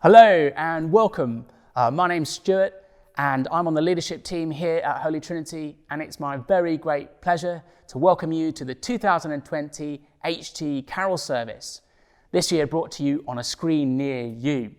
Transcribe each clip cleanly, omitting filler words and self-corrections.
Hello and welcome. My name's Stuart and I'm on the leadership team here at Holy Trinity, and it's my very great pleasure to welcome you to the 2020 HT Carol service, this year brought to you on a screen near you.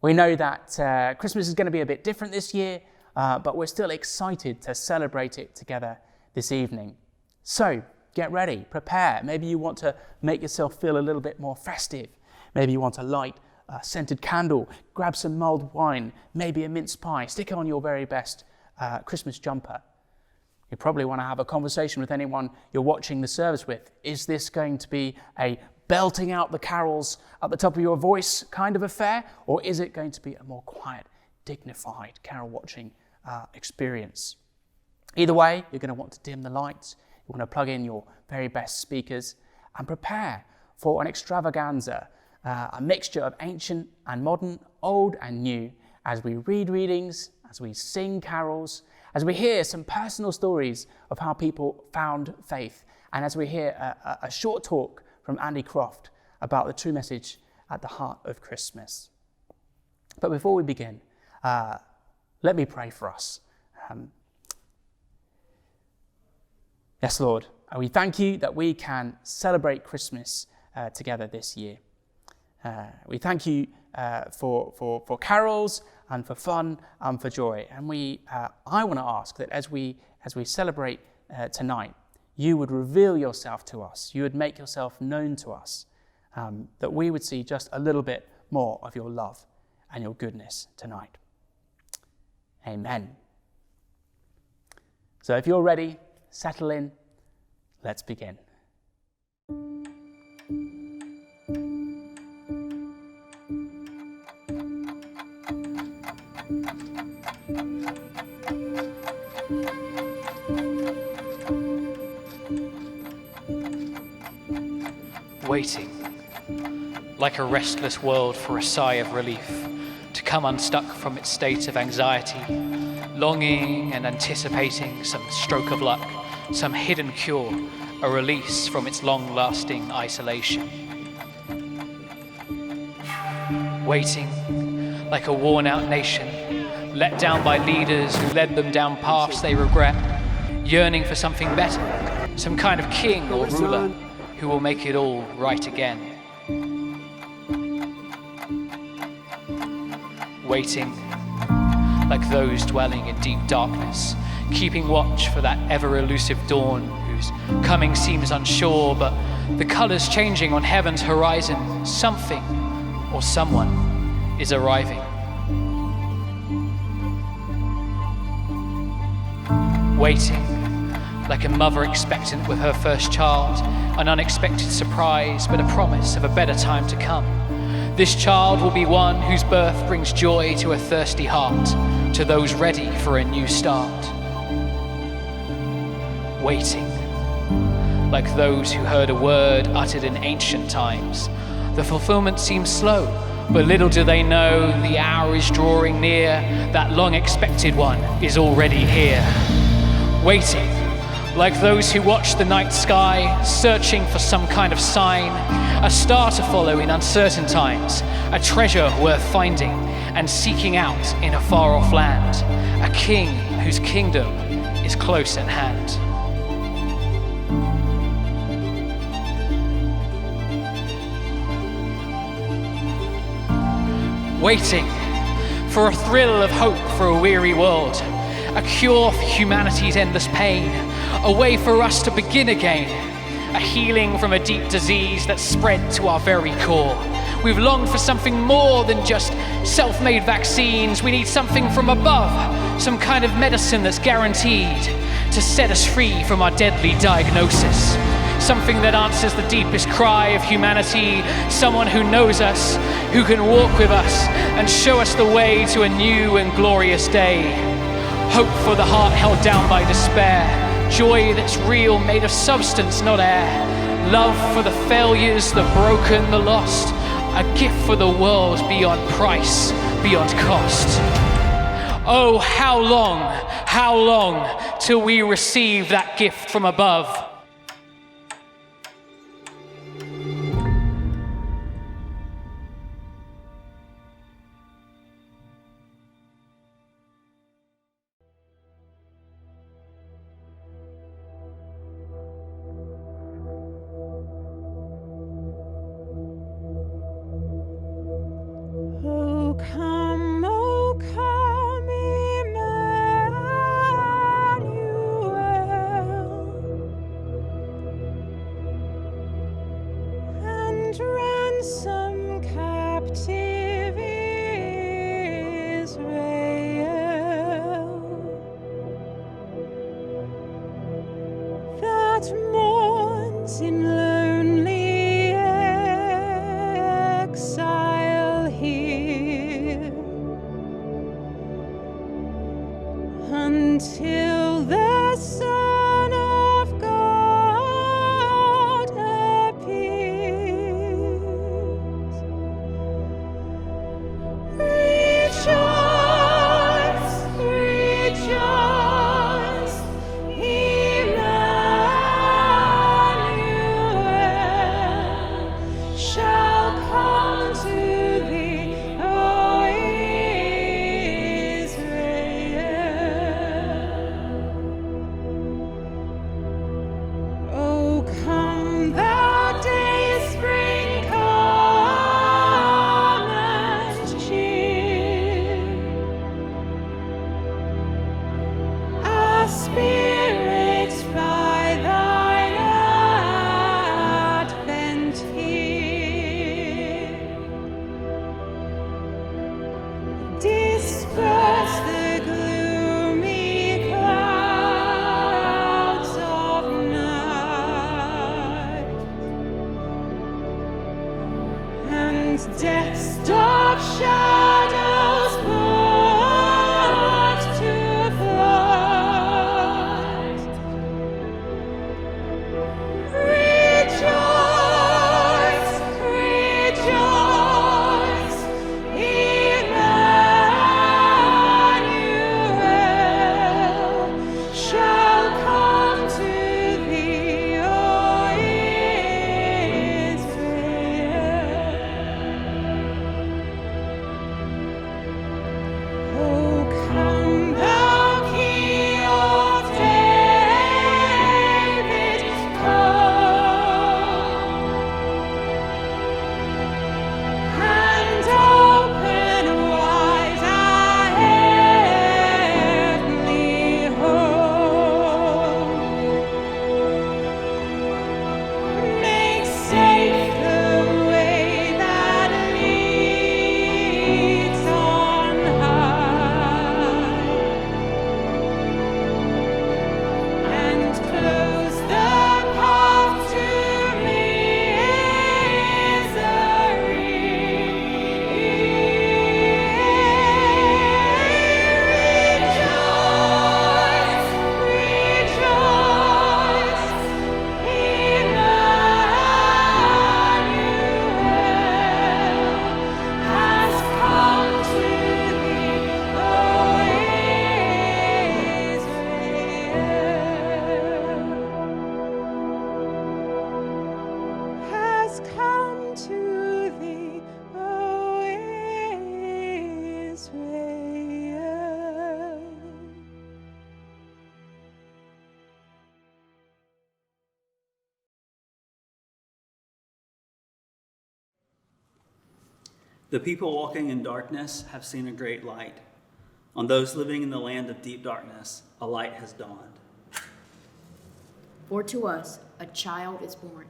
We know that Christmas is going to be a bit different this year, but we're still excited to celebrate it together this evening. So get ready, prepare. Maybe you want to make yourself feel a little bit more festive. Maybe you want to light a scented candle, grab some mulled wine, maybe a mince pie, stick on your very best Christmas jumper. You probably want to have a conversation with anyone you're watching the service with. Is this going to be a belting out the carols at the top of your voice kind of affair, or is it going to be a more quiet, dignified carol watching experience? Either way, you're going to want to dim the lights, you want to plug in your very best speakers and prepare for an extravaganza, a mixture of ancient and modern, old and new, as we read readings, as we sing carols, as we hear some personal stories of how people found faith, and as we hear a short talk from Andy Croft about the true message at the heart of Christmas. But before we begin, let me pray for us. Yes, Lord, we thank you that we can celebrate Christmas together this year. We thank you for carols and for fun and for joy. And I want to ask that as we celebrate tonight, you would reveal yourself to us. You would make yourself known to us, that we would see just a little bit more of your love and your goodness tonight. Amen. So if you're ready, settle in. Let's begin. Waiting, like a restless world for a sigh of relief, to come unstuck from its state of anxiety, longing and anticipating some stroke of luck, some hidden cure, a release from its long-lasting isolation. Waiting, like a worn-out nation, let down by leaders who led them down paths they regret, yearning for something better, some kind of king or ruler who will make it all right again. Waiting, like those dwelling in deep darkness, keeping watch for that ever-elusive dawn whose coming seems unsure, but the colors changing on heaven's horizon, something or someone is arriving. Waiting, like a mother expectant with her first child, an unexpected surprise, but a promise of a better time to come. This child will be one whose birth brings joy to a thirsty heart, to those ready for a new start. Waiting, like those who heard a word uttered in ancient times. The fulfillment seems slow, but little do they know the hour is drawing near, that long expected one is already here. Waiting, like those who watch the night sky, searching for some kind of sign, a star to follow in uncertain times, a treasure worth finding and seeking out in a far-off land, a king whose kingdom is close at hand. Waiting for a thrill of hope for a weary world, a cure for humanity's endless pain, a way for us to begin again, a healing from a deep disease that's spread to our very core. We've longed for something more than just self-made vaccines. We need something from above, some kind of medicine that's guaranteed to set us free from our deadly diagnosis. Something that answers the deepest cry of humanity, someone who knows us, who can walk with us and show us the way to a new and glorious day. Hope for the heart held down by despair, joy that's real, made of substance, not air. Love for the failures, the broken, the lost, a gift for the world beyond price, beyond cost. Oh, how long till we receive that gift from above? that mourns in lonely exile here, until the Son of God appears. Rejoice, rejoice, Emmanuel shall come to thee, O Israel. O come, thou dayspring, come and cheer our spirits by thine advent here. Disperse the gloomy clouds of night, and death's dark shadows put to flight. Rejoice, rejoice, Emmanuel shall come to thee, O Israel. O come, thou King of David, come and open wide our heavenly home. Make safe the way that leads on high, and close the path to has come to thee, O Israel. The people walking in darkness have seen a great light. On those living in the land of deep darkness, a light has dawned. For to us a child is born,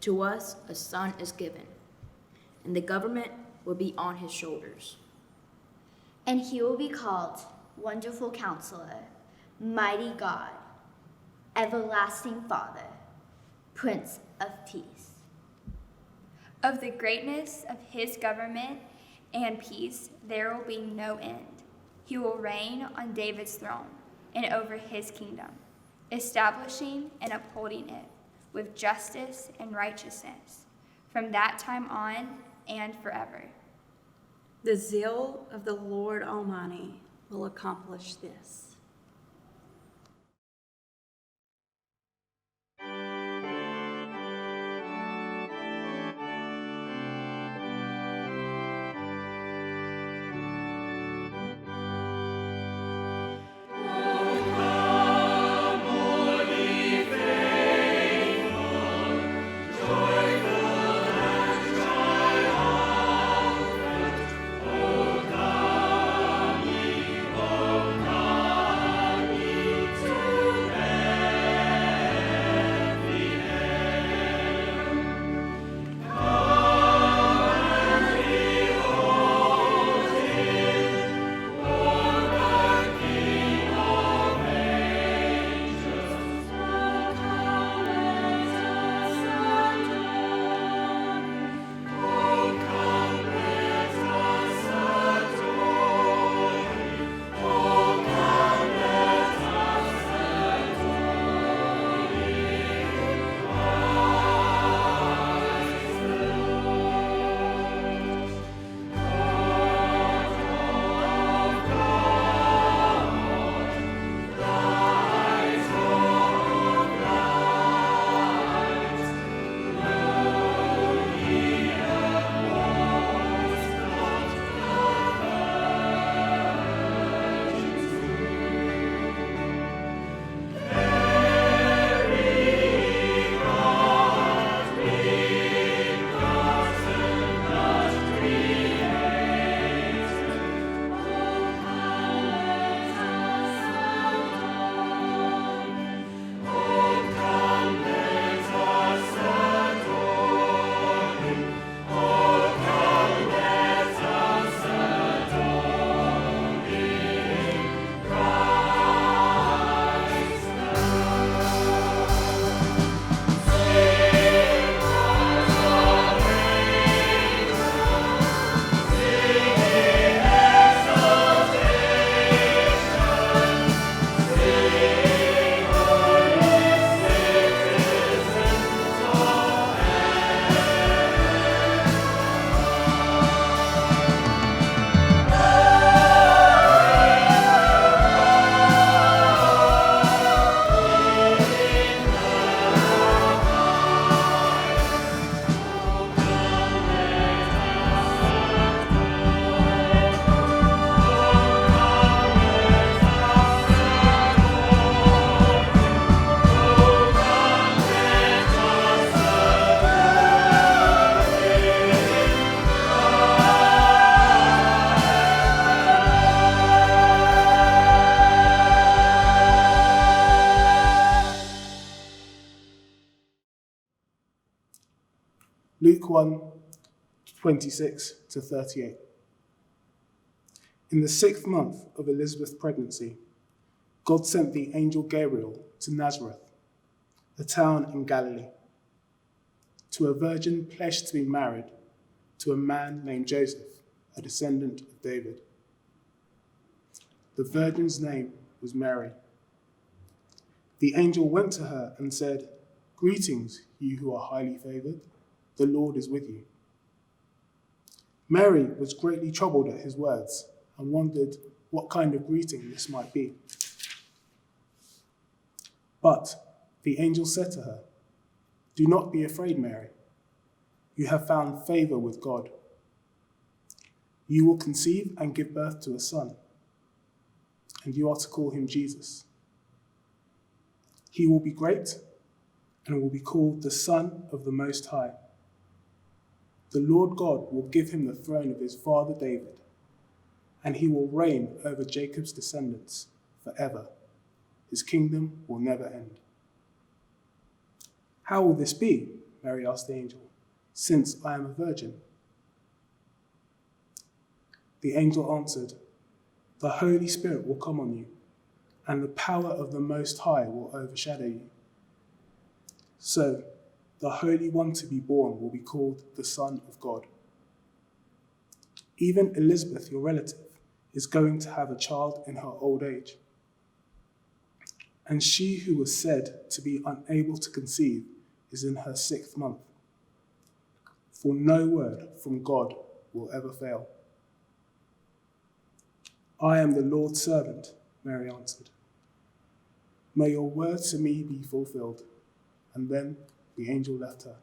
to us a son is given, and the government will be on his shoulders. And he will be called Wonderful Counselor, Mighty God, Everlasting Father, Prince of Peace. Of the greatness of his government and peace there will be no end. He will reign on David's throne and over his kingdom, establishing and upholding it with justice and righteousness from that time on and forever. The zeal of the Lord Almighty will accomplish this. Luke 1:26 to 38. In the 6th month of Elizabeth's pregnancy, God sent the angel Gabriel to Nazareth, a town in Galilee, to a virgin pledged to be married to a man named Joseph, a descendant of David. The virgin's name was Mary. The angel went to her and said, "Greetings, you who are highly favored. The Lord is with you." Mary was greatly troubled at his words and wondered what kind of greeting this might be. But the angel said to her, "Do not be afraid, Mary. You have found favor with God. You will conceive and give birth to a son, and you are to call him Jesus. He will be great and will be called the Son of the Most High. The Lord God will give him the throne of his father David, and he will reign over Jacob's descendants forever. His kingdom will never end." "How will this be?" Mary asked the angel, "since I am a virgin?" The angel answered, "The Holy Spirit will come on you, and the power of the Most High will overshadow you. So, the Holy One to be born will be called the Son of God. Even Elizabeth, your relative, is going to have a child in her old age. And she who was said to be unable to conceive is in her 6th month. For no word from God will ever fail." "I am the Lord's servant," Mary answered. "May your word to me be fulfilled." And then the angel left her.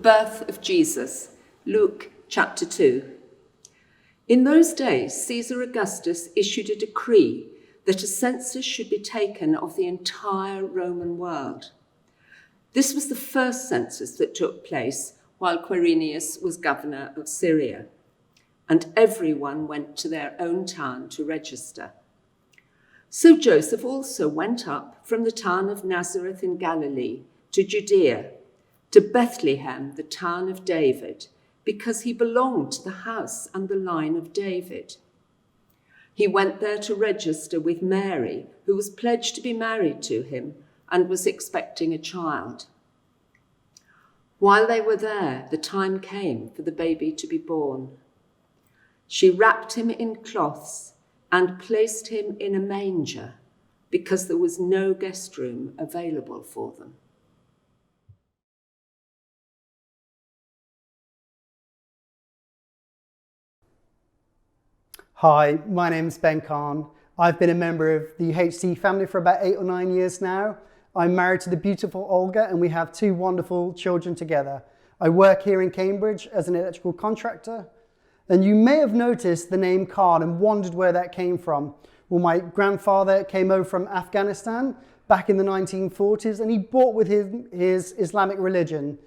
birth of Jesus, Luke chapter 2. In those days, Caesar Augustus issued a decree that a census should be taken of the entire Roman world. This was the first census that took place while Quirinius was governor of Syria, and everyone went to their own town to register. So Joseph also went up from the town of Nazareth in Galilee to Judea, to Bethlehem, the town of David, because he belonged to the house and the line of David. He went there to register with Mary, who was pledged to be married to him and was expecting a child. While they were there, the time came for the baby to be born. She wrapped him in cloths and placed him in a manger because there was no guest room available for them. Hi, my name's Ben Khan. I've been a member of the HT family for about 8 or 9 years now. I'm married to the beautiful Olga and we have 2 wonderful children together. I work here in Cambridge as an electrical contractor. And you may have noticed the name Khan and wondered where that came from. Well, my grandfather came over from Afghanistan back in the 1940s and he brought with him his Islamic religion.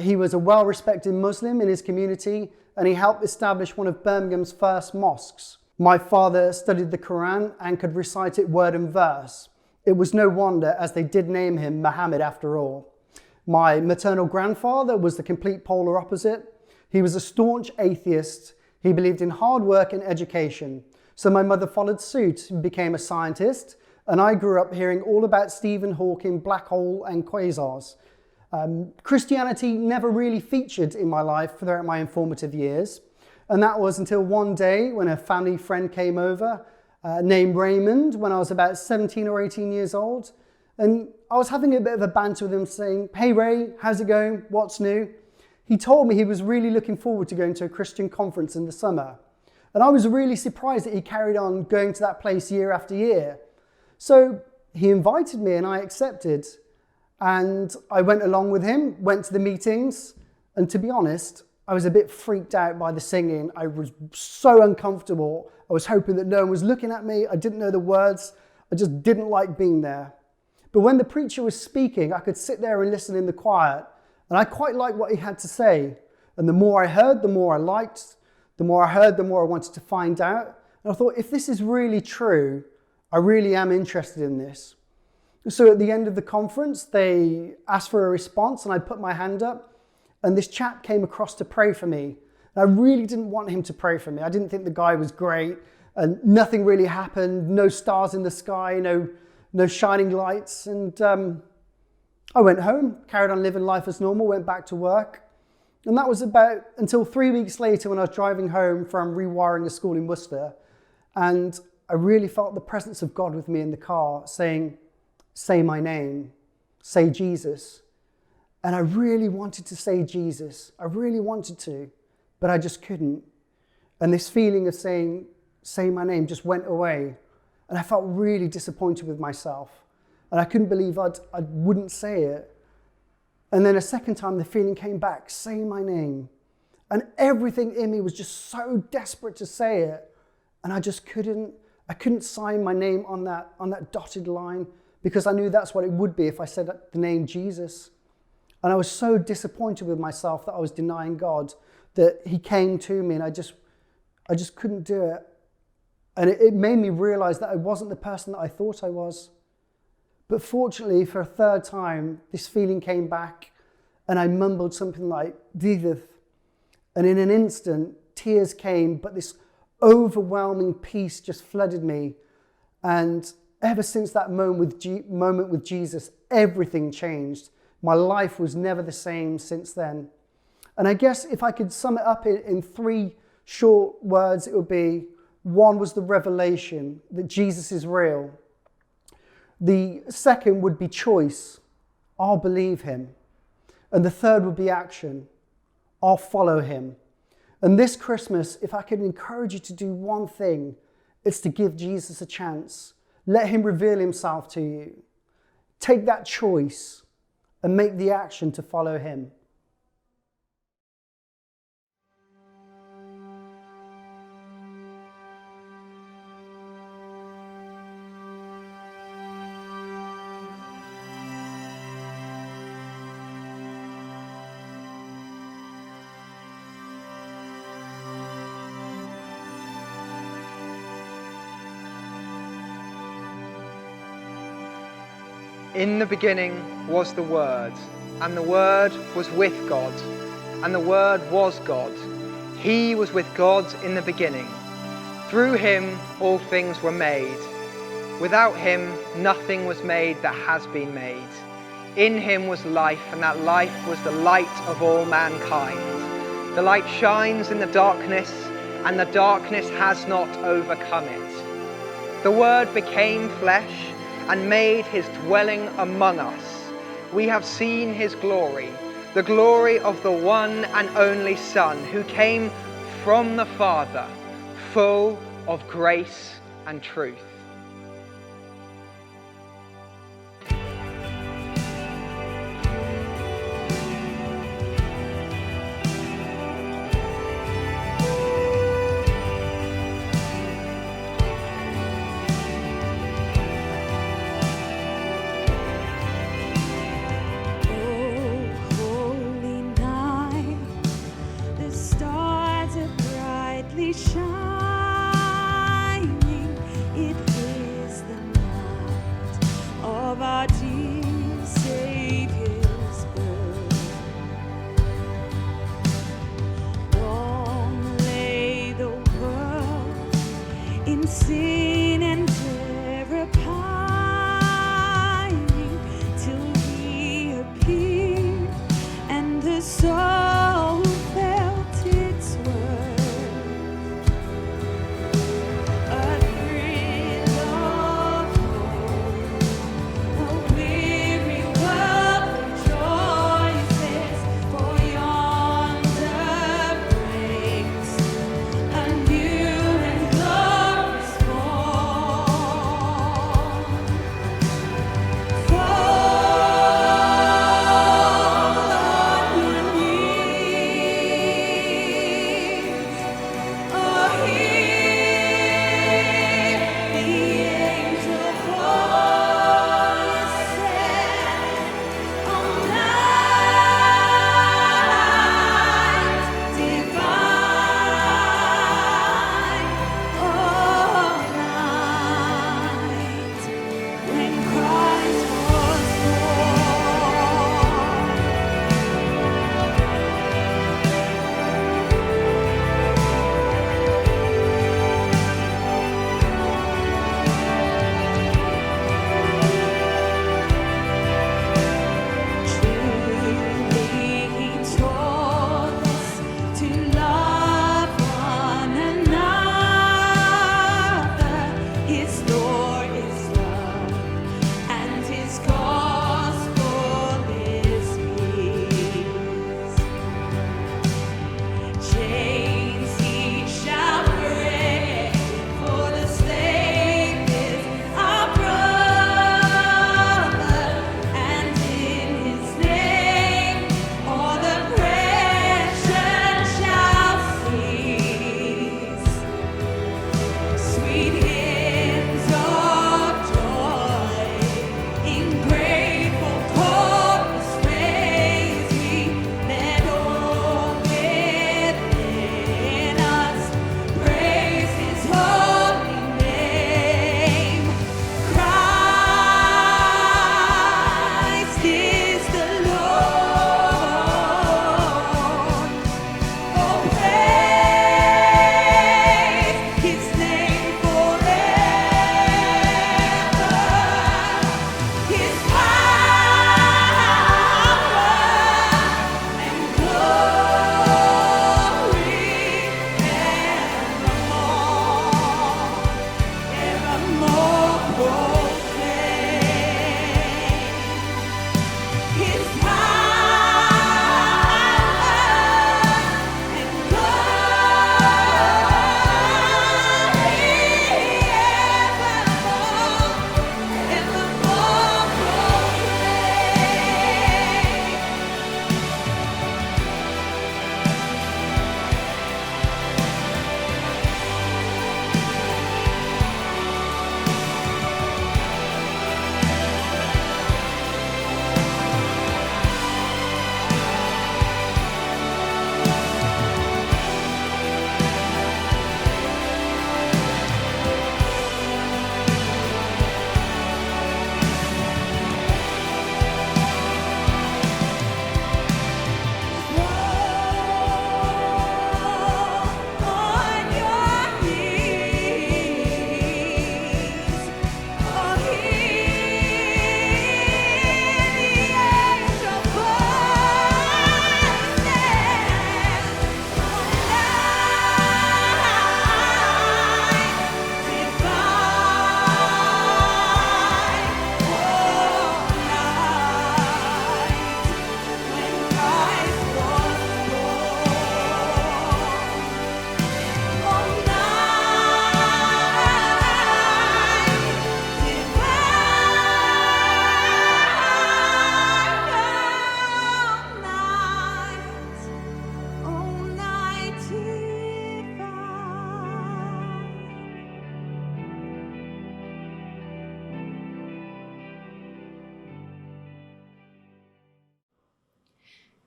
He was a well-respected Muslim in his community and he helped establish one of Birmingham's first mosques. My father studied the Quran and could recite it word and verse. It was no wonder, as they did name him Muhammad after all. My maternal grandfather was the complete polar opposite. He was a staunch atheist. He believed in hard work and education. So my mother followed suit and became a scientist, and I grew up hearing all about Stephen Hawking, black hole and quasars. Christianity never really featured in my life throughout my informative years, and that was until one day when a family friend came over named Raymond when I was about 17 or 18 years old, and I was having a bit of a banter with him saying, "Hey Ray, how's it going? What's new?" He told me he was really looking forward to going to a Christian conference in the summer, and I was really surprised that he carried on going to that place year after year. So he invited me and I accepted. And I went along with him, went to the meetings, and to be honest, I was a bit freaked out by the singing. I was so uncomfortable. I was hoping that no one was looking at me. I didn't know the words. I just didn't like being there. But when the preacher was speaking, I could sit there and listen in the quiet, and I quite liked what he had to say. And the more I heard, the more I liked. The more I heard, the more I wanted to find out. And I thought, if this is really true, I really am interested in this. So at the end of the conference, they asked for a response and I put my hand up and this chap came across to pray for me. And I really didn't want him to pray for me. I didn't think the guy was great and nothing really happened, no stars in the sky, no shining lights. And I went home, carried on living life as normal, went back to work. And that was about until 3 weeks later when I was driving home from rewiring a school in Worcester. And I really felt the presence of God with me in the car saying, "Say my name, say Jesus." And I really wanted to say Jesus. I really wanted to, but I just couldn't. And this feeling of saying, "Say my name," just went away. And I felt really disappointed with myself. And I couldn't believe I wouldn't say it. And then a second time, the feeling came back, "Say my name." And everything in me was just so desperate to say it. And I just couldn't sign my name on that dotted line, because I knew that's what it would be if I said the name Jesus. And I was so disappointed with myself that I was denying God, that he came to me and I just couldn't do it. And it made me realize that I wasn't the person that I thought I was. But fortunately, for a third time, this feeling came back and I mumbled something like, "Didith." And in an instant, tears came, but this overwhelming peace just flooded me. And ever since that moment with Jesus, everything changed. My life was never the same since then. And I guess if I could sum it up in 3 short words, it would be, 1 was the revelation that Jesus is real. The second would be choice. I'll believe him. And the third would be action. I'll follow him. And this Christmas, if I could encourage you to do one thing, it's to give Jesus a chance. Let him reveal himself to you. Take that choice and make the action to follow him. In the beginning was the Word, and the Word was with God, and the Word was God. He was with God in the beginning. Through him all things were made. Without him nothing was made that has been made. In him was life, and that life was the light of all mankind. The light shines in the darkness, and the darkness has not overcome it. The Word became flesh and made his dwelling among us. We have seen his glory, the glory of the one and only Son, who came from the Father, full of grace and truth. New and glorious morn.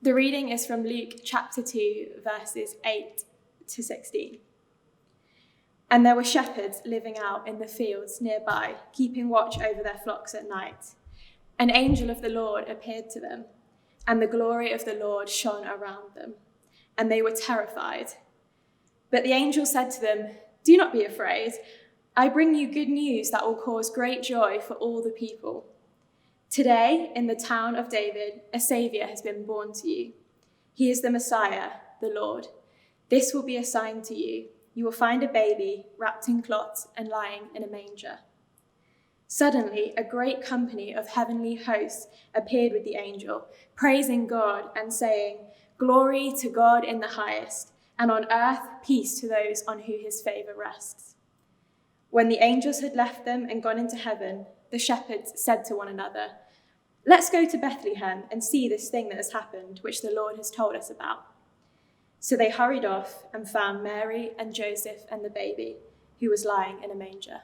The reading is from Luke chapter 2, verses 8 to 16. And there were shepherds living out in the fields nearby, keeping watch over their flocks at night. An angel of the Lord appeared to them, and the glory of the Lord shone around them, and they were terrified. But the angel said to them, "Do not be afraid. I bring you good news that will cause great joy for all the people. Today, in the town of David, a Saviour has been born to you. He is the Messiah, the Lord. This will be a sign to you. You will find a baby wrapped in cloths and lying in a manger." Suddenly, a great company of heavenly hosts appeared with the angel, praising God and saying, "Glory to God in the highest, and on earth peace to those on whom his favour rests." When the angels had left them and gone into heaven, the shepherds said to one another, "Let's go to Bethlehem and see this thing that has happened, which the Lord has told us about." So they hurried off and found Mary and Joseph and the baby, who was lying in a manger.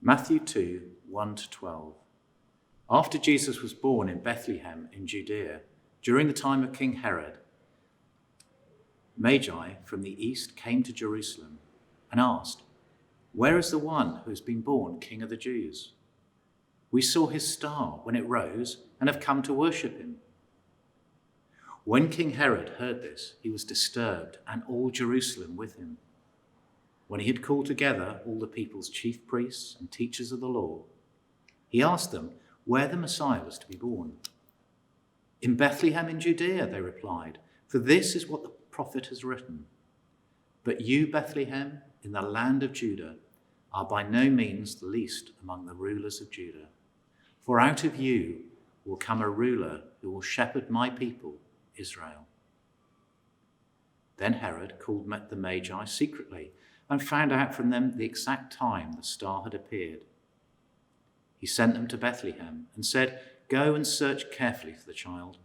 Matthew 2, 1-12. After Jesus was born in Bethlehem in Judea, during the time of King Herod, Magi from the east came to Jerusalem and asked, "Where is the one who has been born King of the Jews? We saw his star when it rose and have come to worship him." When King Herod heard this, he was disturbed, and all Jerusalem with him. When he had called together all the people's chief priests and teachers of the law, he asked them where the Messiah was to be born. "In Bethlehem in Judea," they replied, "for this is what the prophet has written. But you, Bethlehem, in the land of Judah, are by no means the least among the rulers of Judah. For out of you will come a ruler who will shepherd my people, Israel." Then Herod called the Magi secretly and found out from them the exact time the star had appeared. He sent them to Bethlehem and said, "Go and search carefully for the child.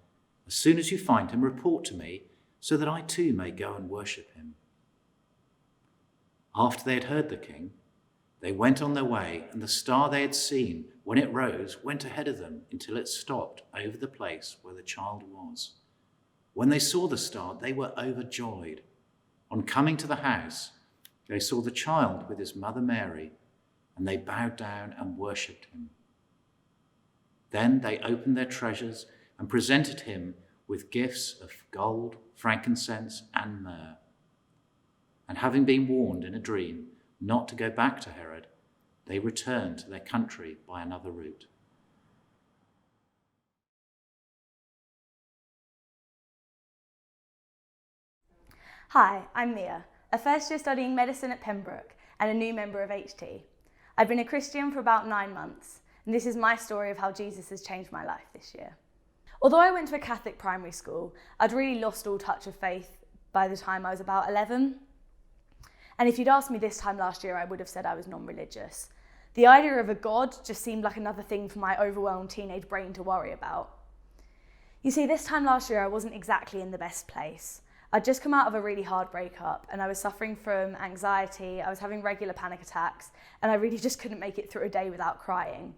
As soon as you find him, report to me, so that I too may go and worship him." After they had heard the king, they went on their way, and the star they had seen when it rose went ahead of them until it stopped over the place where the child was. When they saw the star, they were overjoyed. On coming to the house, they saw the child with his mother Mary, and they bowed down and worshipped him. Then they opened their treasures and presented him with gifts of gold, frankincense, and myrrh. And having been warned in a dream not to go back to Herod, they returned to their country by another route. Hi, I'm Mia, a first year studying medicine at Pembroke and a new member of HT. I've been a Christian for about 9 months, and this is my story of how Jesus has changed my life this year. Although I went to a Catholic primary school, I'd really lost all touch of faith by the time I was about 11. And if you'd asked me this time last year, I would have said I was non-religious. The idea of a God just seemed like another thing for my overwhelmed teenage brain to worry about. You see, this time last year, I wasn't exactly in the best place. I'd just come out of a really hard breakup and I was suffering from anxiety, I was having regular panic attacks, and I really just couldn't make it through a day without crying.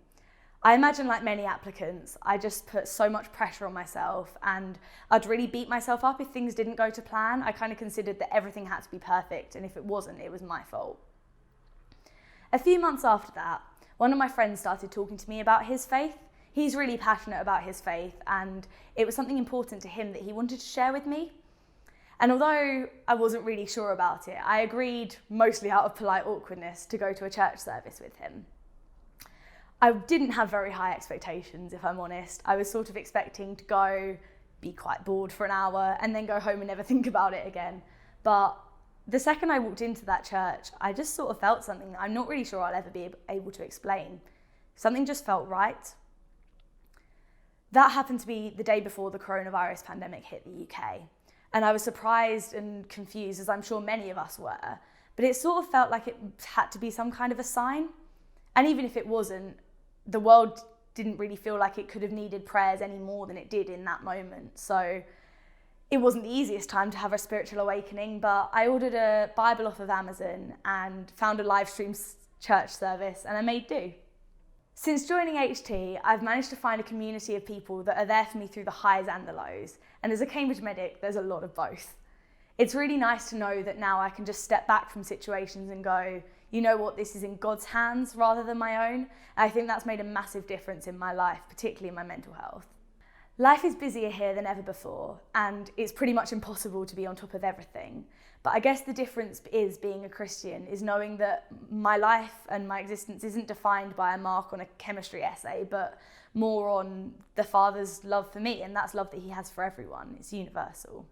I imagine, like many applicants, I just put so much pressure on myself and I'd really beat myself up if things didn't go to plan. I kind of considered that everything had to be perfect, and if it wasn't, it was my fault. A few months after that, one of my friends started talking to me about his faith. He's really passionate about his faith, and it was something important to him that he wanted to share with me. And although I wasn't really sure about it, I agreed, mostly out of polite awkwardness, to go to a church service with him. I didn't have very high expectations, if I'm honest. I was sort of expecting to go, be quite bored for an hour, and then go home and never think about it again. But the second I walked into that church, I just sort of felt something that I'm not really sure I'll ever be able to explain. Something just felt right. That happened to be the day before the coronavirus pandemic hit the UK. And I was surprised and confused, as I'm sure many of us were, but it sort of felt like it had to be some kind of a sign. And even if it wasn't, the world didn't really feel like it could have needed prayers any more than it did in that moment. So it wasn't the easiest time to have a spiritual awakening, but I ordered a Bible off of Amazon and found a live stream church service, and I made do. Since joining HT, I've managed to find a community of people that are there for me through the highs and the lows. And as a Cambridge medic, there's a lot of both. It's really nice to know that now I can just step back from situations and go, you know what, this is in God's hands rather than my own. And I think that's made a massive difference in my life, particularly in my mental health. Life is busier here than ever before, and it's pretty much impossible to be on top of everything. But I guess the difference is, being a Christian, is knowing that my life and my existence isn't defined by a mark on a chemistry essay, but more on the Father's love for me, and that's love that he has for everyone. It's universal.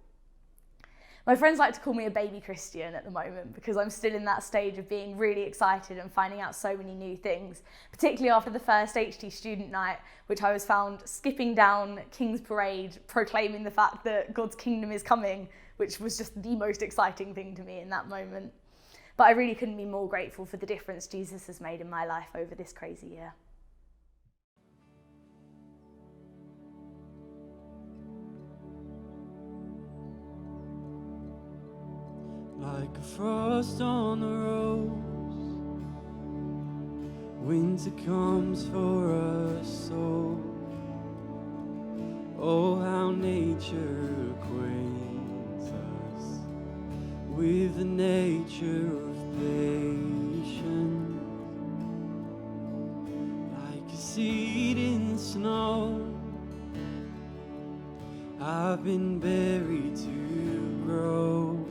My friends like to call me a baby Christian at the moment because I'm still in that stage of being really excited and finding out so many new things, particularly after the first HT student night, which I was found skipping down King's Parade, proclaiming the fact that God's kingdom is coming, which was just the most exciting thing to me in that moment. But I really couldn't be more grateful for the difference Jesus has made in my life over this crazy year. Like a frost on the rose, winter comes for us all. Oh, how nature acquaints us with the nature of patience. Like a seed in the snow. I've been buried to grow,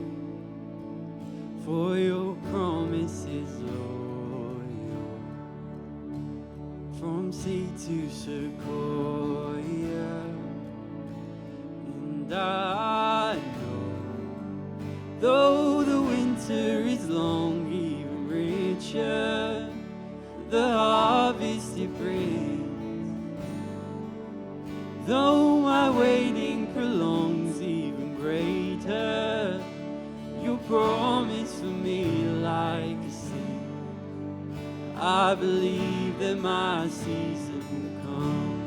for your promise is loyal. From seed to sequoia, and I know, though the winter is long, even richer the harvest it brings. Though my waiting prolongs, even greater your promise for me like a seed. I believe that my season will come.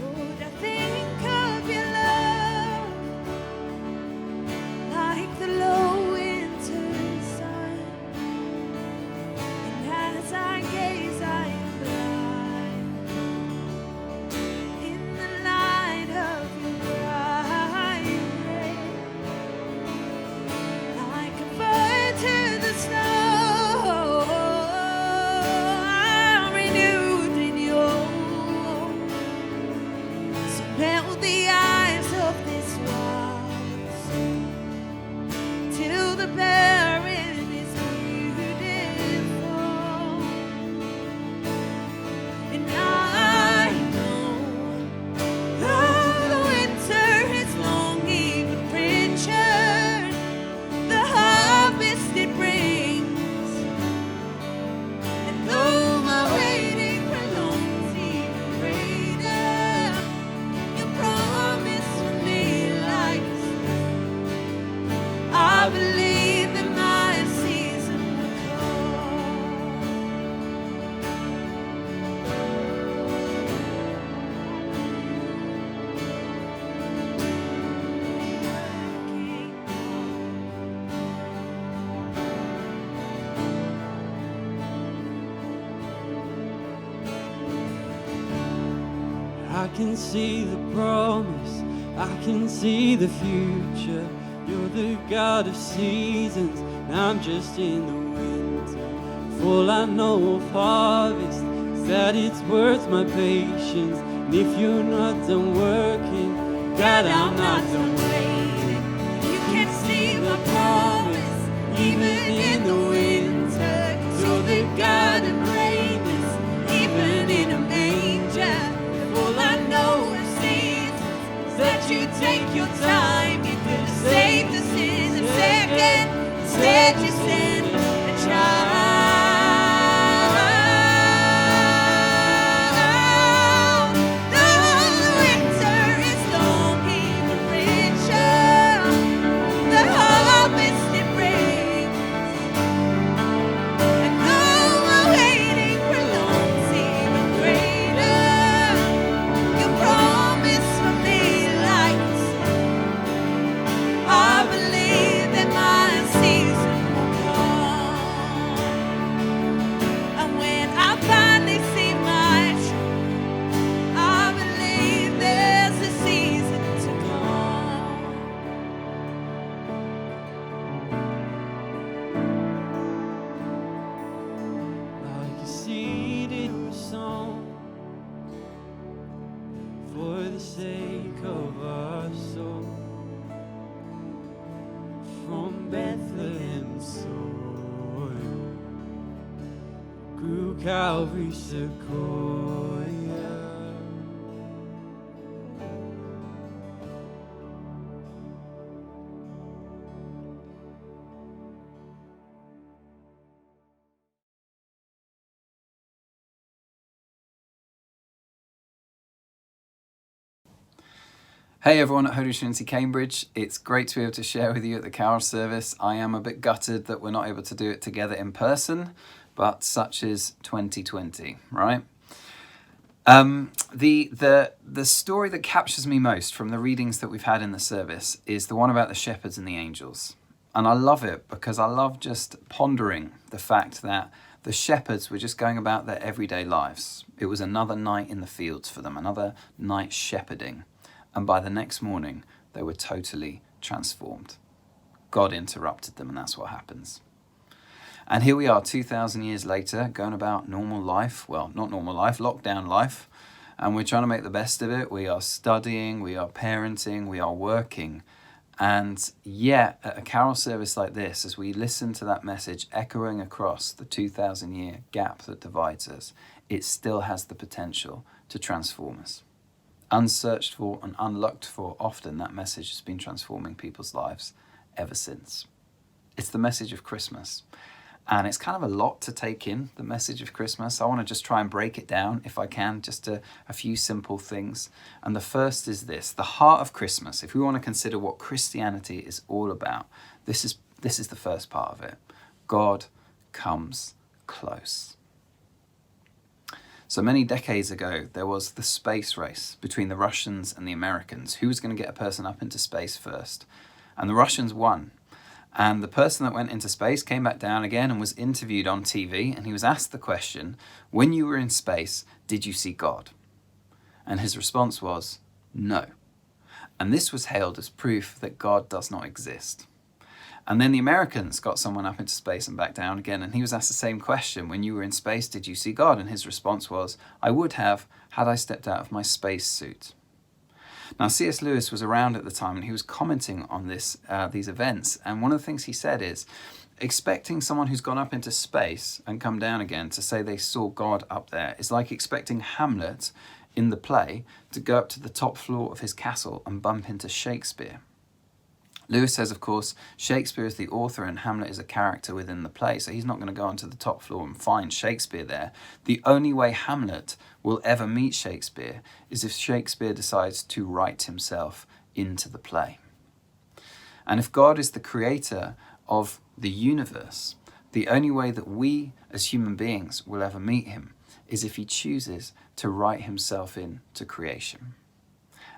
Lord, I think of your love like the low winter sun, and as I gaze I am blind in the light of your bright ray. Like a bird to the snow, I'm renewed in you. So melt the eyes of this world till the barren is beautiful. And I know though the winter is long, even richer the harvest it brings. And though my waiting prolongs, even greater your promise for me like a seed. I believe that my season will I can see the promise, I can see the future. You're the God of seasons, and I'm just in the winter. For all I know of harvest is that it's worth my patience. And if you're not done working, God, I'm not done waiting. You can see my promise, even in the winter. 'Cause you're the God of greatness, even in a manger. All I know of seasons is that you take your time. You could have saved us in a second. Instead you send a child. Though the winter is long, even richer the harvest it brings. And though my waiting prolongs, even greater your promise for me like a seed. I believe that my season will come. And when I finally see my truth, I believe there's a season to come. Like a seed in a song, for the sake of our soul. From Bethlehem soil grew Calvary sequoia. Hey everyone at Holy Trinity Cambridge, it's great to be able to share with you at the carol service. I am a bit gutted that we're not able to do it together in person, but such is 2020, right? The story that captures me most from the readings that we've had in the service is the one about the shepherds and the angels. And I love it because I love just pondering the fact that the shepherds were just going about their everyday lives. It was another night in the fields for them, another night shepherding. And by the next morning, they were totally transformed. God interrupted them, and that's what happens. And here we are 2,000 years later, going about normal life. Well, not normal life, lockdown life. And we're trying to make the best of it. We are studying, we are parenting, we are working. And yet, at a carol service like this, as we listen to that message echoing across the 2,000-year gap that divides us, it still has the potential to transform us. Unsearched for and unlooked for, often that message has been transforming people's lives ever since. It's the message of Christmas. And it's kind of a lot to take in, the message of Christmas. I want to just try and break it down, if I can, just a few simple things. And the first is this: the heart of Christmas. If we want to consider what Christianity is all about, this is the first part of it. God comes close. So many decades ago, there was the space race between the Russians and the Americans. Who was going to get a person up into space first? And the Russians won. And the person that went into space came back down again and was interviewed on TV, and he was asked the question, when you were in space, did you see God? And his response was, no. And this was hailed as proof that God does not exist. And then the Americans got someone up into space and back down again, and he was asked the same question, when you were in space, did you see God? And his response was, I would have, had I stepped out of my space suit. Now, C.S. Lewis was around at the time, and he was commenting on these events. And one of the things he said is, expecting someone who's gone up into space and come down again to say they saw God up there is like expecting Hamlet in the play to go up to the top floor of his castle and bump into Shakespeare. Lewis says, of course, Shakespeare is the author and Hamlet is a character within the play, so he's not going to go onto the top floor and find Shakespeare there. The only way Hamlet will ever meet Shakespeare is if Shakespeare decides to write himself into the play. And if God is the creator of the universe, the only way that we as human beings will ever meet him is if he chooses to write himself into creation.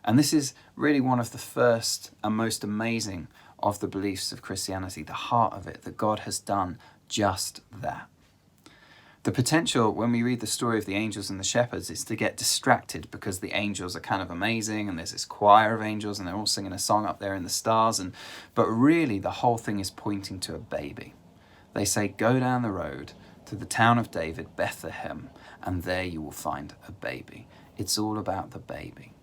And this is really one of the first and most amazing of the beliefs of Christianity, the heart of it, that God has done just that. The potential when we read the story of the angels and the shepherds is to get distracted because the angels are kind of amazing and there's this choir of angels and they're all singing a song up there in the stars. But really the whole thing is pointing to a baby. They say, go down the road to the town of David, Bethlehem, and there you will find a baby. It's all about the baby.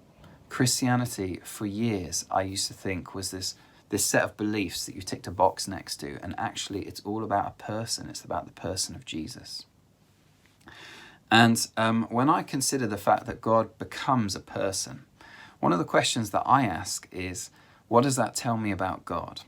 Christianity, for years, I used to think was this set of beliefs that you ticked a box next to, and actually it's all about a person. It's about the person of Jesus. And when I consider the fact that God becomes a person, one of the questions that I ask is, what does that tell me about God?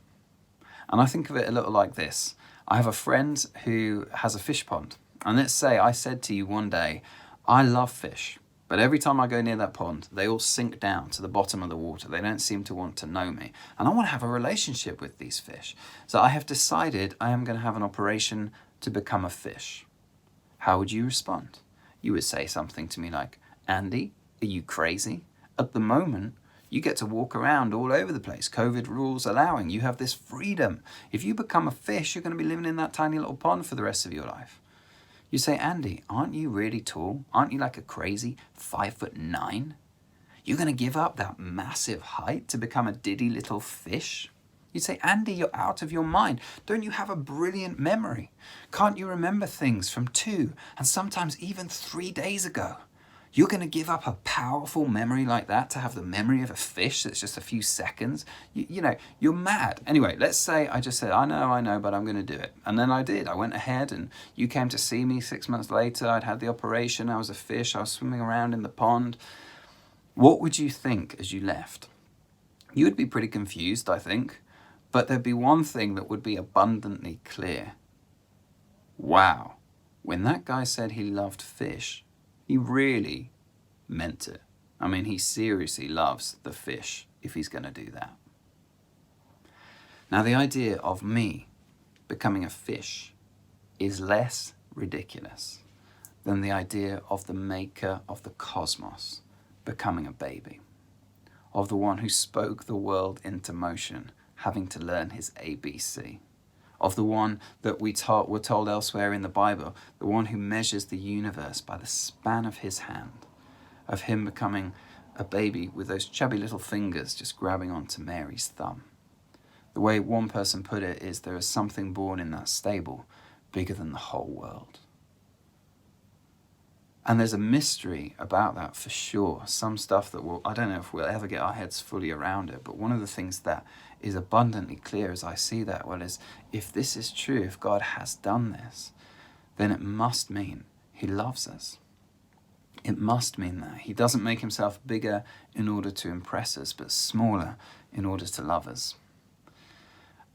And I think of it a little like this. I have a friend who has a fish pond. And let's say I said to you one day, I love fish. But every time I go near that pond, they all sink down to the bottom of the water. They don't seem to want to know me. And I want to have a relationship with these fish. So I have decided I am going to have an operation to become a fish. How would you respond? You would say something to me like, Andy, are you crazy? At the moment, you get to walk around all over the place. COVID rules allowing. You have this freedom. If you become a fish, you're going to be living in that tiny little pond for the rest of your life. You say, Andy, aren't you really tall? Aren't you like a crazy 5'9"? You're going to give up that massive height to become a diddy little fish? You say, Andy, you're out of your mind. Don't you have a brilliant memory? Can't you remember things from 2 and sometimes even 3 days ago? You're going to give up a powerful memory like that to have the memory of a fish that's just a few seconds? You know, you're mad. Anyway, let's say I just said, I know, but I'm going to do it. And then I did. I went ahead and you came to see me 6 months later. I'd had the operation. I was a fish. I was swimming around in the pond. What would you think as you left? You would be pretty confused, I think. But there'd be one thing that would be abundantly clear. Wow, when that guy said he loved fish, he really meant it. I mean, he seriously loves the fish if he's going to do that. Now, the idea of me becoming a fish is less ridiculous than the idea of the maker of the cosmos becoming a baby, of the one who spoke the world into motion, having to learn his ABC, of the one that we're told elsewhere in the Bible, the one who measures the universe by the span of his hand, of him becoming a baby with those chubby little fingers just grabbing onto Mary's thumb. The way one person put it is, there is something born in that stable bigger than the whole world. And there's a mystery about that for sure. Some stuff that I don't know if we'll ever get our heads fully around it, but one of the things that is abundantly clear as I see that, well, is if this is true, if God has done this, then it must mean he loves us. It must mean that. He doesn't make himself bigger in order to impress us, but smaller in order to love us.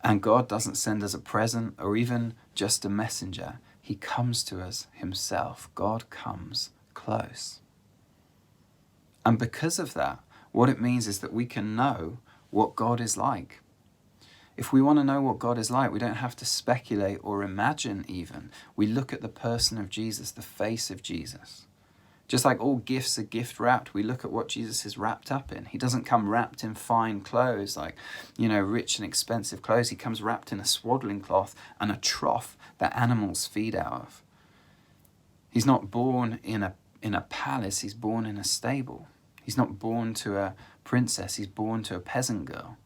And God doesn't send us a present or even just a messenger. He comes to us himself. God comes close. And because of that, what it means is that we can know what God is like. If we want to know what God is like, we don't have to speculate or imagine even. We look at the person of Jesus, the face of Jesus. Just like all gifts are gift wrapped, we look at what Jesus is wrapped up in. He doesn't come wrapped in fine clothes, like, rich and expensive clothes. He comes wrapped in a swaddling cloth and a trough that animals feed out of. He's not born in a palace, he's born in a stable. He's not born to a princess, he's born to a peasant girl.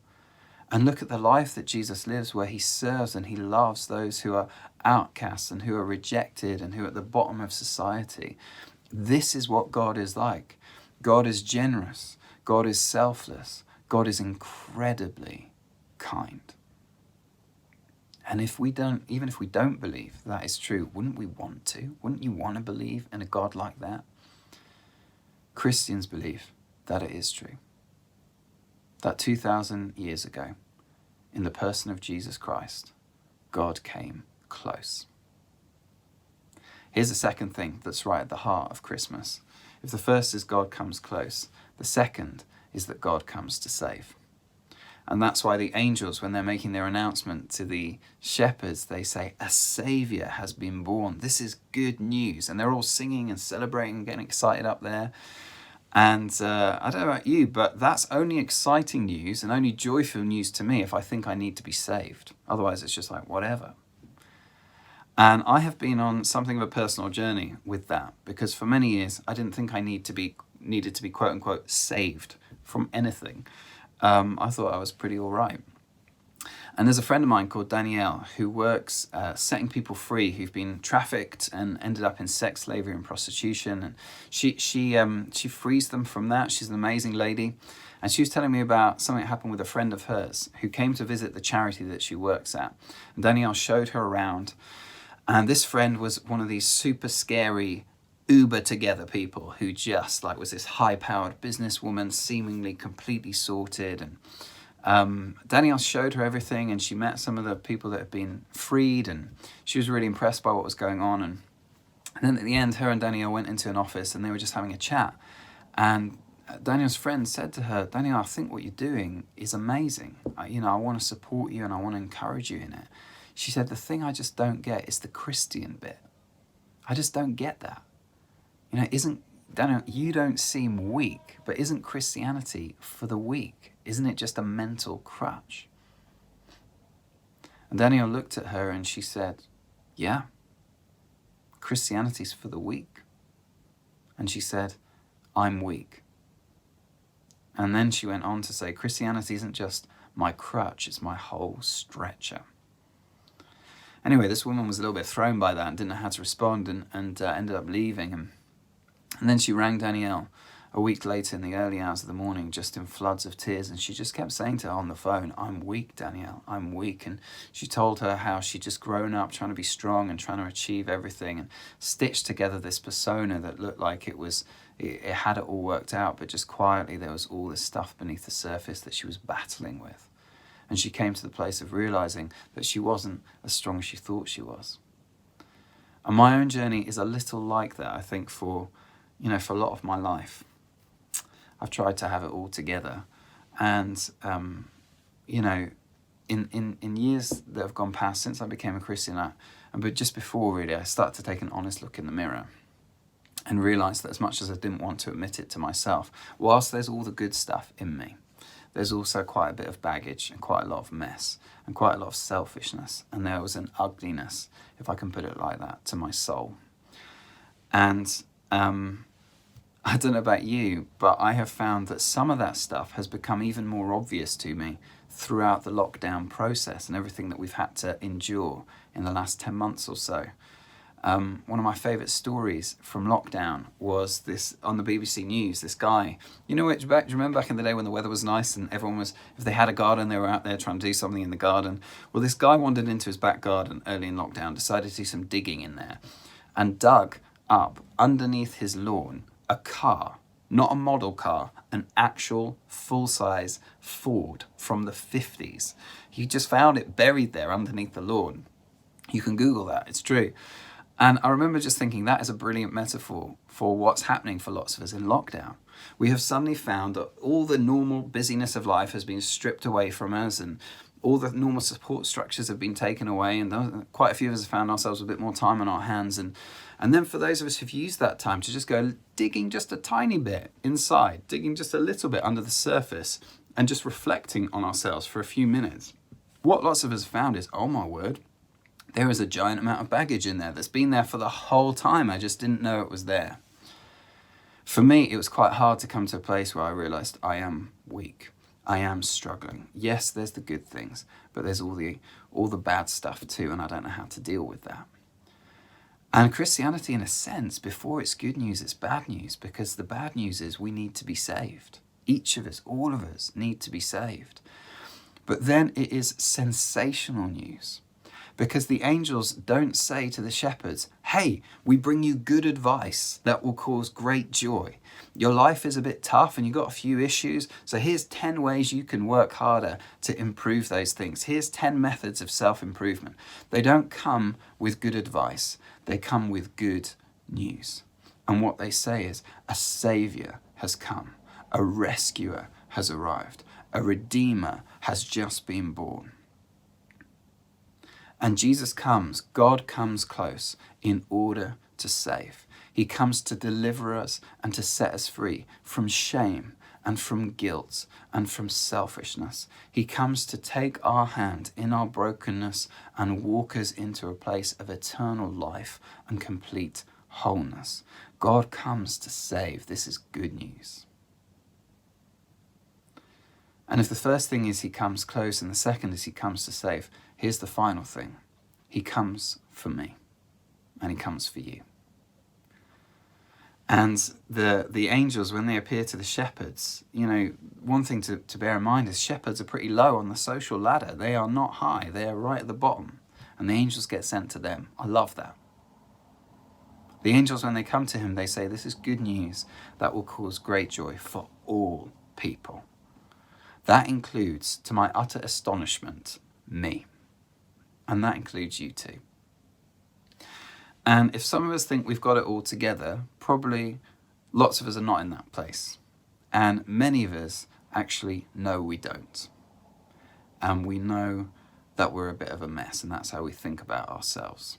And look at the life that Jesus lives, where he serves and he loves those who are outcasts and who are rejected and who are at the bottom of society. This is what God is like. God is generous. God is selfless. God is incredibly kind. And even if we don't believe that is true, wouldn't we want to? Wouldn't you want to believe in a God like that? Christians believe that it is true. That 2,000 years ago, in the person of Jesus Christ, God came close. Here's the second thing that's right at the heart of Christmas. If the first is God comes close, the second is that God comes to save. And that's why the angels, when they're making their announcement to the shepherds, they say, a Saviour has been born. This is good news. And they're all singing and celebrating, getting excited up there. And I don't know about you, but that's only exciting news and only joyful news to me if I think I need to be saved. Otherwise, it's just like, whatever. And I have been on something of a personal journey with that, because for many years I didn't think I needed to be quote unquote saved from anything. I thought I was pretty all right. And there's a friend of mine called Danielle who works setting people free who've been trafficked and ended up in sex slavery and prostitution. And she frees them from that. She's an amazing lady. And she was telling me about something that happened with a friend of hers who came to visit the charity that she works at. And Danielle showed her around. And this friend was one of these super scary uber together people who just was this high-powered businesswoman, seemingly completely sorted. And Danielle showed her everything, and she met some of the people that had been freed, and she was really impressed by what was going on. And then at the end, her and Danielle went into an office, and they were just having a chat. And Danielle's friend said to her, Danielle, I think what you're doing is amazing. I want to support you and I want to encourage you in it. She said, the thing I just don't get is the Christian bit. I just don't get that. Danielle, you don't seem weak, but isn't Christianity for the weak? Isn't it just a mental crutch? And Danielle looked at her and she said, yeah, Christianity's for the weak. And she said, I'm weak. And then she went on to say, Christianity isn't just my crutch, it's my whole stretcher. Anyway, this woman was a little bit thrown by that and didn't know how to respond and ended up leaving. And then she rang Danielle a week later in the early hours of the morning, just in floods of tears. And she just kept saying to her on the phone, I'm weak, Danielle, I'm weak. And she told her how she'd just grown up trying to be strong and trying to achieve everything and stitched together this persona that looked like it had it all worked out, but just quietly there was all this stuff beneath the surface that she was battling with. And she came to the place of realizing that she wasn't as strong as she thought she was. And my own journey is a little like that, I think, for a lot of my life. I've tried to have it all together. And, in years that have gone past since I became a Christian, but just before really, I started to take an honest look in the mirror and realize that as much as I didn't want to admit it to myself, whilst there's all the good stuff in me, there's also quite a bit of baggage and quite a lot of mess and quite a lot of selfishness. And there was an ugliness, if I can put it like that, to my soul. And I don't know about you, but I have found that some of that stuff has become even more obvious to me throughout the lockdown process and everything that we've had to endure in the last 10 months or so. One of my favourite stories from lockdown was this on the BBC News. This guy, do you remember back in the day when the weather was nice and everyone was, if they had a garden, they were out there trying to do something in the garden. Well, this guy wandered into his back garden early in lockdown, decided to do some digging in there, and dug up underneath his lawn a car, not a model car, an actual full-size Ford from the 50s. He just found it buried there underneath the lawn. You can Google that, it's true. And I remember just thinking that is a brilliant metaphor for what's happening for lots of us in lockdown. We have suddenly found that all the normal busyness of life has been stripped away from us, and all the normal support structures have been taken away, and quite a few of us have found ourselves with a bit more time on our hands. And then for those of us who've used that time to just go digging just a tiny bit inside, digging just a little bit under the surface, and just reflecting on ourselves for a few minutes, what lots of us found is, oh my word, there is a giant amount of baggage in there that's been there for the whole time. I just didn't know it was there. For me, it was quite hard to come to a place where I realised I am weak. I am struggling. Yes, there's the good things, but there's all the bad stuff too, and I don't know how to deal with that. And Christianity, in a sense, before it's good news, it's bad news, because the bad news is we need to be saved. Each of us, all of us, need to be saved. But then it is sensational news. Because the angels don't say to the shepherds, hey, we bring you good advice that will cause great joy. Your life is a bit tough and you've got a few issues, so here's 10 ways you can work harder to improve those things. Here's 10 methods of self-improvement. They don't come with good advice. They come with good news. And what they say is, a saviour has come. A rescuer has arrived. A redeemer has just been born. And Jesus comes, God comes close in order to save. He comes to deliver us and to set us free from shame and from guilt and from selfishness. He comes to take our hand in our brokenness and walk us into a place of eternal life and complete wholeness. God comes to save. This is good news. And if the first thing is he comes close and the second is he comes to save, here's the final thing. He comes for me and he comes for you. And the angels, when they appear to the shepherds, one thing to bear in mind is shepherds are pretty low on the social ladder. They are not high. They are right at the bottom. And the angels get sent to them. I love that. The angels, when they come to him, they say, this is good news that will cause great joy for all people. That includes, to my utter astonishment, me. And that includes you too. And if some of us think we've got it all together, probably lots of us are not in that place. And many of us actually know we don't. And we know that we're a bit of a mess, and that's how we think about ourselves.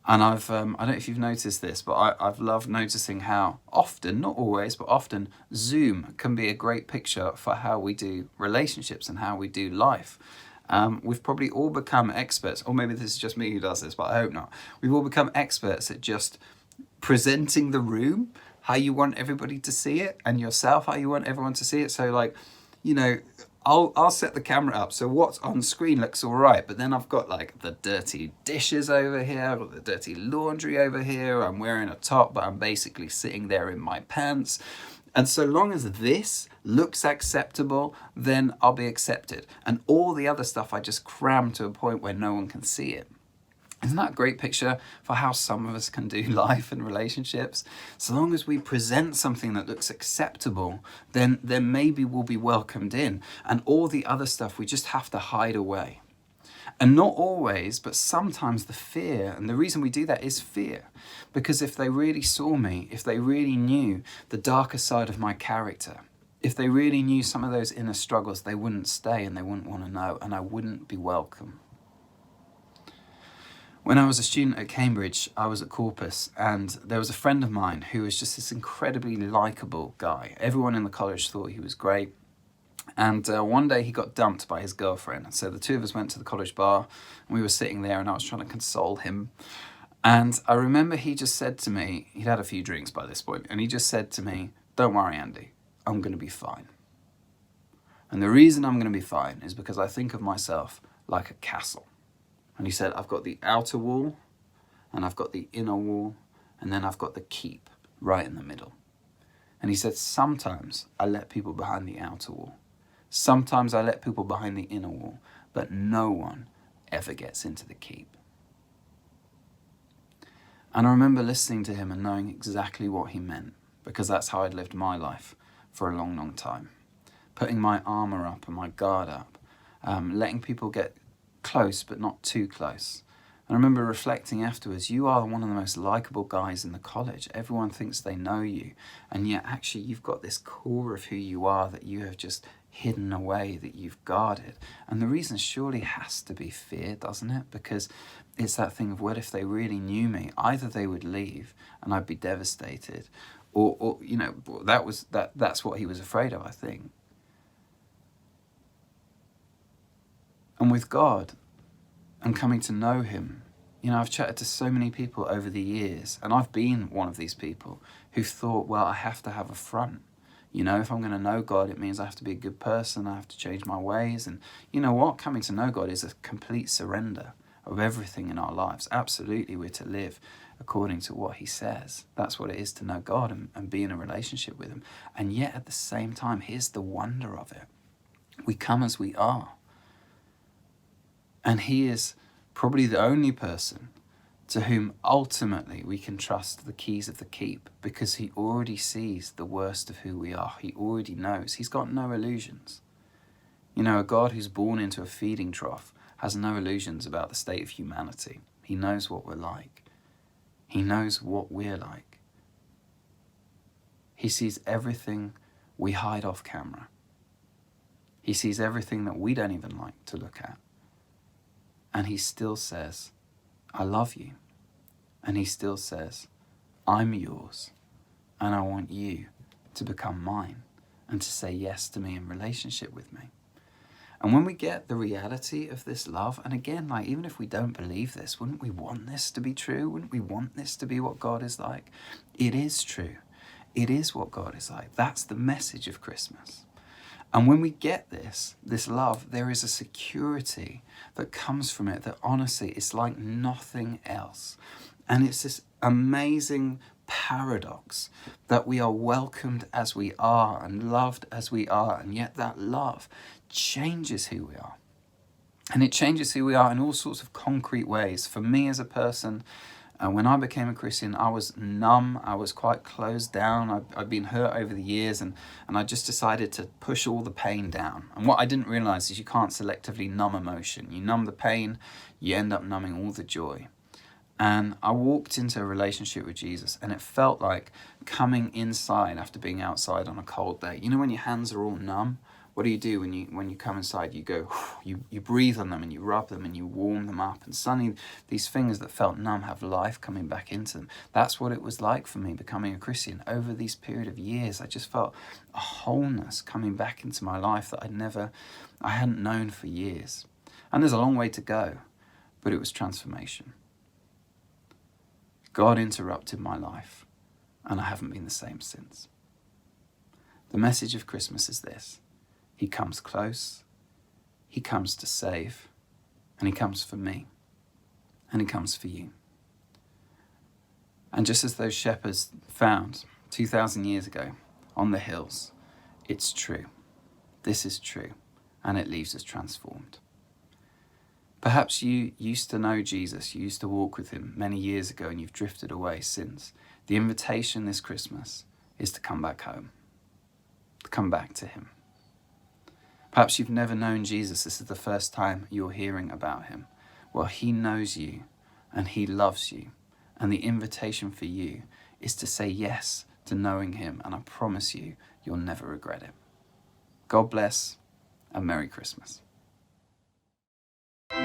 And I don't know if you've noticed this, but I've loved noticing how often, not always, but often, Zoom can be a great picture for how we do relationships and how we do life. We've probably all become experts, or maybe this is just me who does this, but I hope not. We've all become experts at just presenting the room, how you want everybody to see it, and yourself, how you want everyone to see it. So I'll set the camera up so what's on screen looks all right, but then I've got the dirty dishes over here, I've got the dirty laundry over here, I'm wearing a top, but I'm basically sitting there in my pants. And so long as this looks acceptable, then I'll be accepted. And all the other stuff I just cram to a point where no one can see it. Isn't that a great picture for how some of us can do life and relationships? So long as we present something that looks acceptable, then maybe we'll be welcomed in. And all the other stuff we just have to hide away. And not always, but sometimes the fear, and the reason we do that is fear. Because if they really saw me, if they really knew the darker side of my character, if they really knew some of those inner struggles, they wouldn't stay and they wouldn't want to know, and I wouldn't be welcome. When I was a student at Cambridge, I was at Corpus, and there was a friend of mine who was just this incredibly likeable guy. Everyone in the college thought he was great. And one day he got dumped by his girlfriend. So the two of us went to the college bar, and we were sitting there, and I was trying to console him. And I remember he just said to me, he'd had a few drinks by this point, and he just said to me, "Don't worry, Andy, I'm going to be fine." And the reason I'm going to be fine is because I think of myself like a castle. And he said, I've got the outer wall, and I've got the inner wall, and then I've got the keep right in the middle. And he said, sometimes I let people behind the outer wall. Sometimes I let people behind the inner wall, but no one ever gets into the keep. And I remember listening to him and knowing exactly what he meant, because that's how I'd lived my life for a long, long time. Putting my armor up and my guard up, letting people get close but not too close. And I remember reflecting afterwards, you are one of the most likable guys in the college. Everyone thinks they know you, and yet actually you've got this core of who you are that you have just hidden away, that you've guarded. And the reason surely has to be fear, doesn't it? Because it's that thing of, what if they really knew me? Either they would leave and I'd be devastated, or you know, that's what he was afraid of, I think. And with God and coming to know him, you know, I've chatted to so many people over the years, and I've been one of these people who thought, well, I have to have a front. You know, if I'm going to know God, it means I have to be a good person, I have to change my ways. And you know what? Coming to know God is a complete surrender of everything in our lives. Absolutely, we're to live according to what he says. That's what it is to know God and be in a relationship with him. And yet at the same time, here's the wonder of it. We come as we are. And he is probably the only person to whom ultimately we can trust the keys of the keep, because he already sees the worst of who we are. He already knows. He's got no illusions. You know, a God who's born into a feeding trough has no illusions about the state of humanity. He knows what we're like. He knows what we're like. He sees everything we hide off camera. He sees everything that we don't even like to look at. And he still says, I love you. And he still says, I'm yours. And I want you to become mine and to say yes to me in relationship with me. And when we get the reality of this love, and again, like, even if we don't believe this, wouldn't we want this to be true? Wouldn't we want this to be what God is like? It is true. It is what God is like. That's the message of Christmas. And when we get this love, there is a security that comes from it that honestly is like nothing else. And it's this amazing paradox that we are welcomed as we are and loved as we are, and yet that love changes who we are. And it changes who we are in all sorts of concrete ways. For me as a person, when I became a Christian, I was numb. I was quite closed down. I'd been hurt over the years, and I just decided to push all the pain down. And what I didn't realize is you can't selectively numb emotion. You numb the pain, you end up numbing all the joy. And I walked into a relationship with Jesus, and it felt like coming inside after being outside on a cold day. You know when your hands are all numb? What do you do when you come inside? You go, you breathe on them and you rub them and you warm them up, and suddenly these fingers that felt numb have life coming back into them. That's what it was like for me becoming a Christian. Over this period of years, I just felt a wholeness coming back into my life that I hadn't known for years. And there's a long way to go, but it was transformation. God interrupted my life, and I haven't been the same since. The message of Christmas is this. He comes close, he comes to save, and he comes for me, and he comes for you. And just as those shepherds found 2,000 years ago on the hills, it's true. This is true, and it leaves us transformed. Perhaps you used to know Jesus, you used to walk with him many years ago, and you've drifted away since. The invitation this Christmas is to come back home, to come back to him. Perhaps you've never known Jesus. This is the first time you're hearing about him. Well, he knows you and he loves you. And the invitation for you is to say yes to knowing him. And I promise you, you'll never regret it. God bless and Merry Christmas. See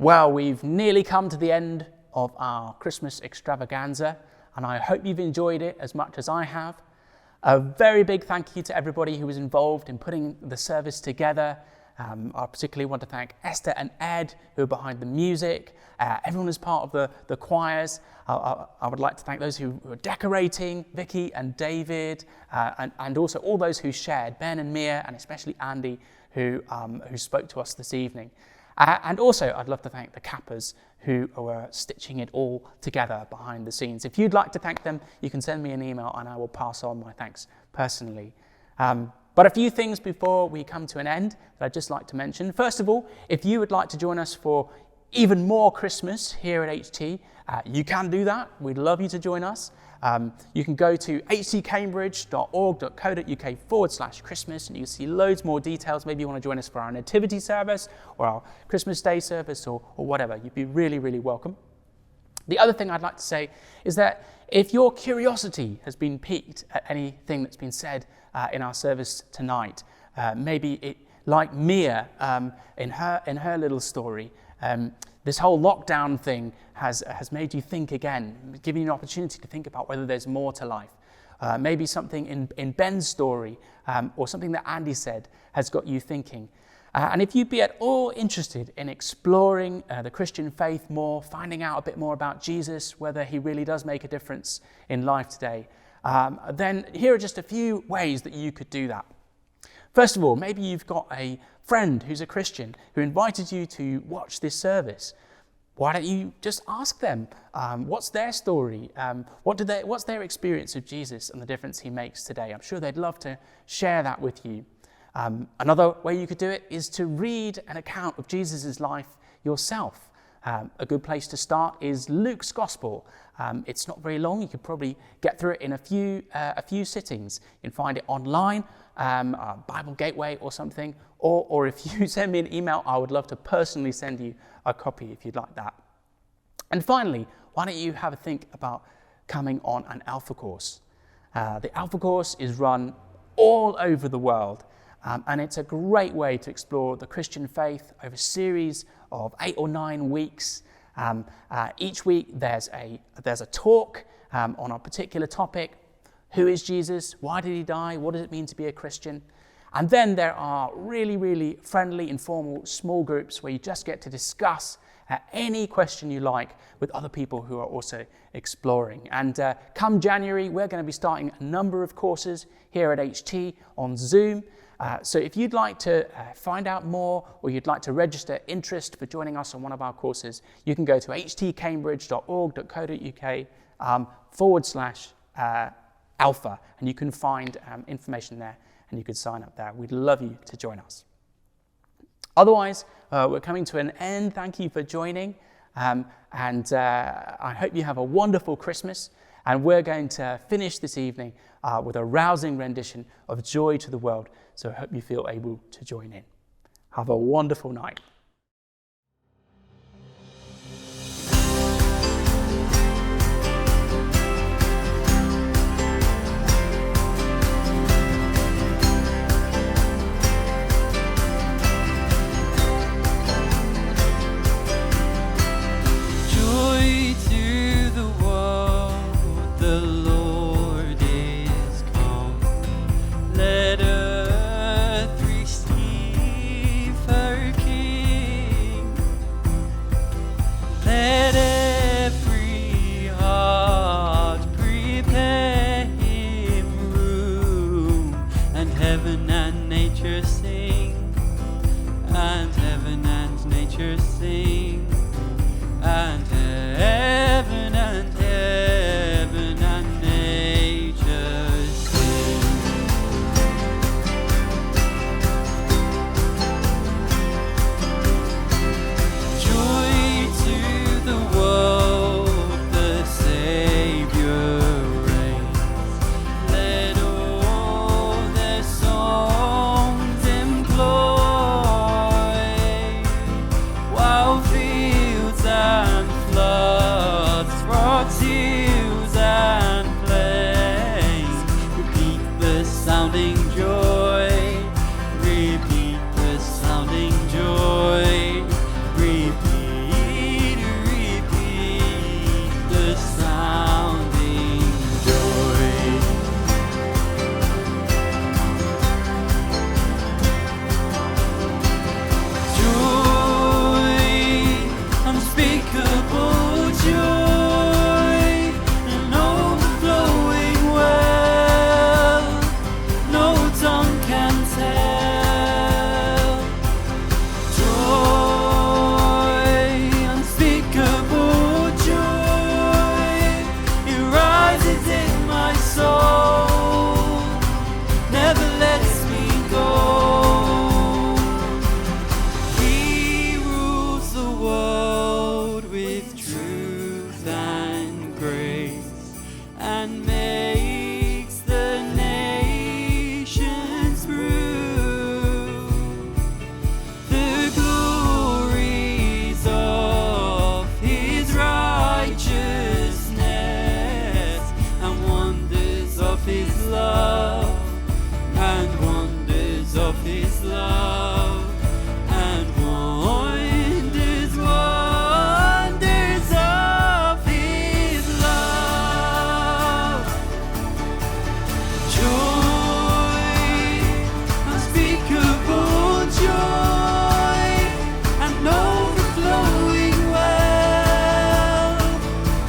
Well, we've nearly come to the end of our Christmas extravaganza, and I hope you've enjoyed it as much as I have. A very big thank you to everybody who was involved in putting the service together. I particularly want to thank Esther and Ed, who are behind the music, everyone who's part of the choirs. I would like to thank those who were decorating, Vicky and David, and also all those who shared, Ben and Mia, and especially Andy, who spoke to us this evening. And also, I'd love to thank the Cappeaus who were stitching it all together behind the scenes. If you'd like to thank them, you can send me an email and I will pass on my thanks personally. But a few things before we come to an end that I'd just like to mention. First of all, if you would like to join us for even more Christmas here at HT, you can do that. We'd love you to join us. You can go to htcambridge.org.co.uk/Christmas and you can see loads more details. Maybe you want to join us for our nativity service or our Christmas Day service or whatever. You'd be really, really welcome. The other thing I'd like to say is that if your curiosity has been piqued at anything that's been said in our service tonight, maybe it, like Mia in her little story, this whole lockdown thing has made you think again, giving you an opportunity to think about whether there's more to life. Maybe something in Ben's story or something that Andy said has got you thinking. And if you'd be at all interested in exploring the Christian faith more, finding out a bit more about Jesus, whether he really does make a difference in life today, then here are just a few ways that you could do that. First of all, maybe you've got a friend who's a Christian who invited you to watch this service. Why don't you just ask them what's their story? What's their experience of Jesus and the difference he makes today? I'm sure they'd love to share that with you. Another way you could do it is to read an account of Jesus' life yourself. A good place to start is Luke's Gospel. It's not very long. You could probably get through it in a few sittings. You can find it online, Bible Gateway or something. Or if you send me an email, I would love to personally send you a copy if you'd like that. And finally, why don't you have a think about coming on an Alpha course? The Alpha course is run all over the world. And it's a great way to explore the Christian faith over a series of 8 or 9 weeks. Each week there's a talk on a particular topic. Who is Jesus? Why did he die? What does it mean to be a Christian? And then there are really, really friendly, informal, small groups where you just get to discuss any question you like with other people who are also exploring. And come January, we're going to be starting a number of courses here at HT on Zoom. So if you'd like to find out more or you'd like to register interest for joining us on one of our courses, you can go to htcambridge.org.co.uk/alpha and you can find information there and you can sign up there. We'd love you to join us. Otherwise, we're coming to an end. Thank you for joining and I hope you have a wonderful Christmas. And we're going to finish this evening with a rousing rendition of Joy to the World. So I hope you feel able to join in. Have a wonderful night. Joy to the world, the Lord is come. Let earth receive her King. Let every heart prepare him room, and heaven and nature sing, and heaven and nature sing, and heaven and heaven and nature sing. Joy to the world, the Savior reigns. Let all their songs employ, while love and wonders of his love. Joy, unspeakable joy, and overflowing well,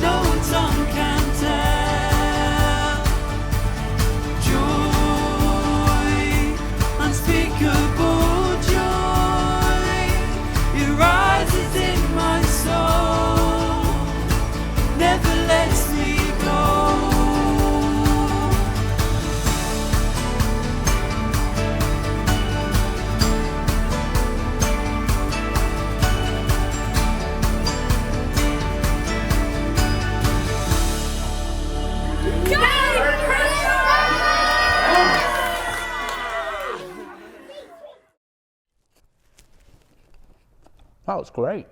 no tongue can tell. Joy, unspeakable joy, it rises in my soul, never lets me go. That was great.